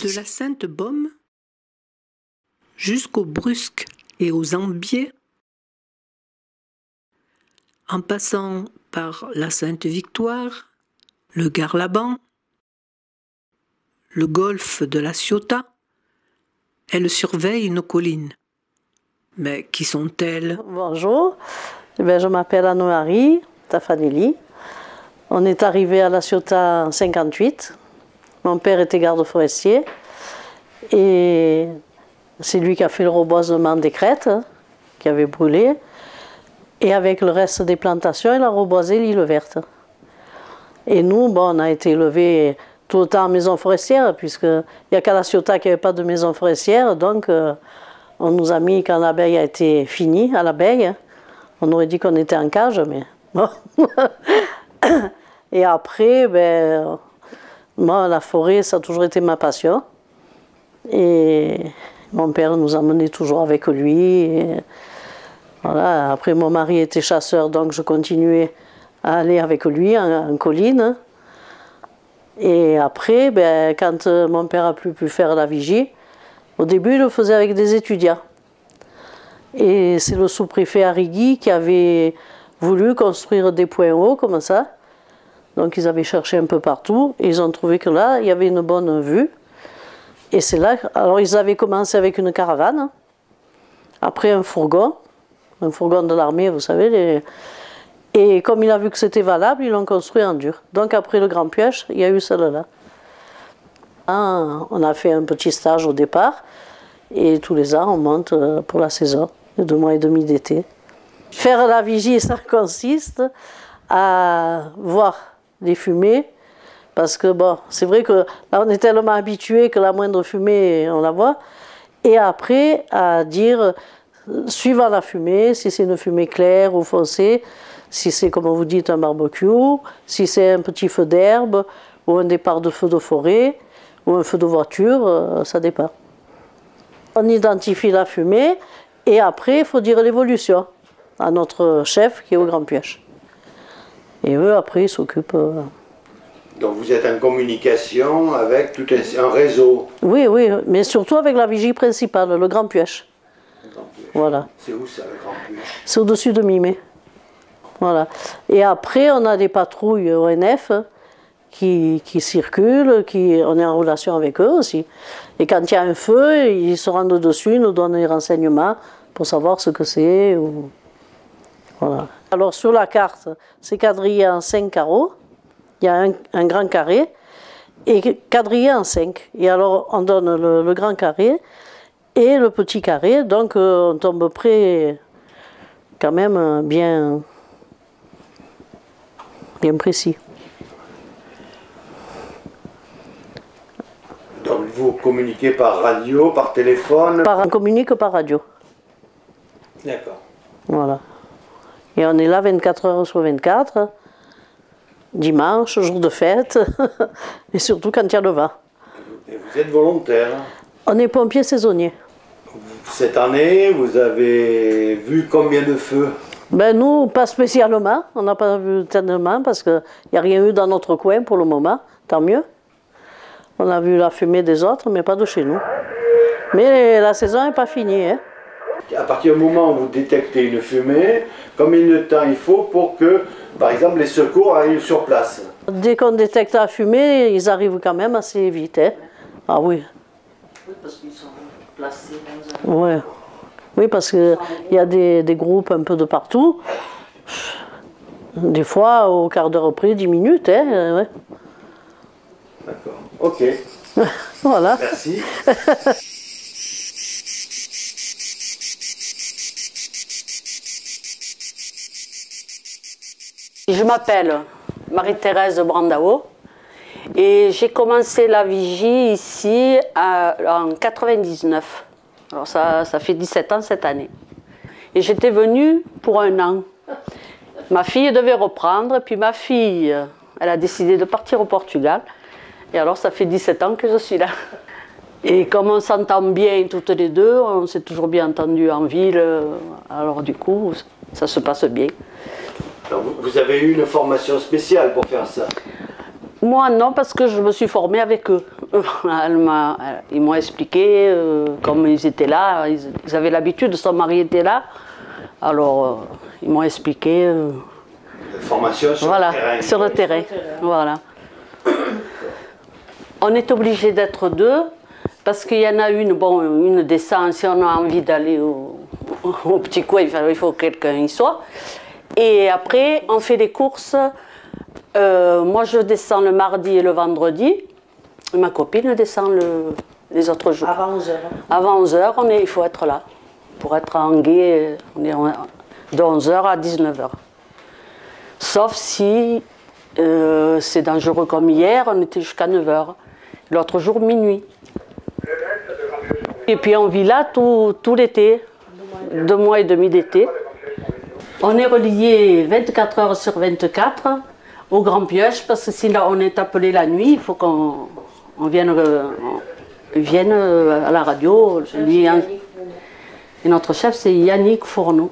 De la Sainte-Baume jusqu'aux Brusques et aux Ambiers, en passant par la Sainte-Victoire, le Garlaban, le golfe de la Ciotat, elle surveille une colline. Mais qui sont-elles? Bonjour, je m'appelle Anne-Marie Taffanelli. On est arrivé à la Ciotat en 1958. Mon père était garde forestier et c'est lui qui a fait le reboisement des crêtes qui avait brûlé. Et avec le reste des plantations, il a reboisé l'île verte. Et nous, on a été élevés tout le temps en maison forestière, puisqu'il n'y a qu'à la Ciotat qu'il n'y avait pas de maison forestière. Donc, on nous a mis, quand l'abeille a été finie, à l'abeille, on aurait dit qu'on était en cage, mais bon. Et après, moi, la forêt, ça a toujours été ma passion. Et mon père nous emmenait toujours avec lui. Et voilà. Après, mon mari était chasseur, donc je continuais à aller avec lui en colline. Et après, quand mon père a plus pu faire la vigie, au début, il le faisait avec des étudiants. Et c'est le sous-préfet Arrigui qui avait voulu construire des points hauts comme ça. Donc ils avaient cherché un peu partout et ils ont trouvé que là, il y avait une bonne vue. Et c'est là, alors ils avaient commencé avec une caravane, après un fourgon de l'armée, vous savez. Et comme il a vu que c'était valable, ils l'ont construit en dur. Donc après le Grand Piège, il y a eu celle-là. On a fait un petit stage au départ et tous les ans, on monte pour la saison, les 2 mois et demi d'été. Faire la vigie, ça consiste à voir les fumées, parce que c'est vrai que là on est tellement habitué que la moindre fumée on la voit, et après à dire, suivant la fumée, si c'est une fumée claire ou foncée, si c'est comme vous dites un barbecue, si c'est un petit feu d'herbe, ou un départ de feu de forêt, ou un feu de voiture, ça dépend. On identifie la fumée, et après il faut dire l'évolution à notre chef qui est au Grand Piège. Et eux, après, ils s'occupent. Donc vous êtes en communication avec tout un réseau? Oui, oui, mais surtout avec la vigie principale, le Grand Piège. Voilà. C'est où ça, le Grand Piège? C'est au-dessus de Mimé. Voilà. Et après, on a des patrouilles ONF qui circulent, on est en relation avec eux aussi. Et quand il y a un feu, ils se rendent dessus, ils nous donnent des renseignements pour savoir ce que c'est. Voilà. Alors sur la carte, c'est quadrillé en 5 carreaux. Il y a un grand carré et quadrillé en 5. Et alors on donne le grand carré et le petit carré. Donc on tombe près quand même bien précis. Donc vous communiquez par radio, par téléphone? On communique par radio. D'accord. Voilà. Et on est là 24 heures sur 24, dimanche, jour de fête, et surtout quand il y a le vent. Et vous êtes volontaire? On est pompiers saisonniers. Cette année, vous avez vu combien de feux? Nous, pas spécialement, on n'a pas vu tellement parce qu'il n'y a rien eu dans notre coin pour le moment, tant mieux. On a vu la fumée des autres, mais pas de chez nous. Mais la saison n'est pas finie, hein. À partir du moment où vous détectez une fumée, combien de temps il faut pour que, par exemple, les secours arrivent sur place? Dès qu'on détecte la fumée, ils arrivent quand même assez vite. Hein. Ah oui. Oui, parce qu'ils sont placés dans un... Ouais. Oui, parce qu'il y a des groupes un peu de partout. Des fois, au quart d'heure près, 10 minutes. Hein, ouais. D'accord. Ok. Voilà. Merci. Je m'appelle Marie-Thérèse Brandao et j'ai commencé la vigie ici en 99. Alors ça fait 17 ans cette année. Et j'étais venue pour 1 an. Ma fille devait reprendre, et puis ma fille, elle a décidé de partir au Portugal. Et alors ça fait 17 ans que je suis là. Et comme on s'entend bien toutes les deux, on s'est toujours bien entendu en ville, alors du coup, ça se passe bien. Alors, vous avez eu une formation spéciale pour faire ça? Moi non, parce que je me suis formée avec eux. Ils m'ont expliqué, comme ils étaient là, ils avaient l'habitude, son mari était là. Alors, ils m'ont expliqué. Formation sur voilà, le terrain. sur le terrain. Voilà. On est obligé d'être deux, parce qu'il y en a une descend, si on a envie d'aller au petit coin, il faut que quelqu'un y soit. Et après, on fait des courses. Moi, je descends le mardi et le vendredi. Et ma copine descend les autres jours. Avant 11h. Avant 11h, il faut être là. Pour être en guet, on est de 11h à 19h. Sauf si c'est dangereux comme hier, on était jusqu'à 9h. L'autre jour, minuit. Et puis on vit là tout l'été, 2 mois et demi d'été. On est relié 24 heures sur 24 au Grand Pioche, parce que si là on est appelé la nuit, il faut qu'on vienne à la radio. Et notre chef, c'est Yannick Fourneau.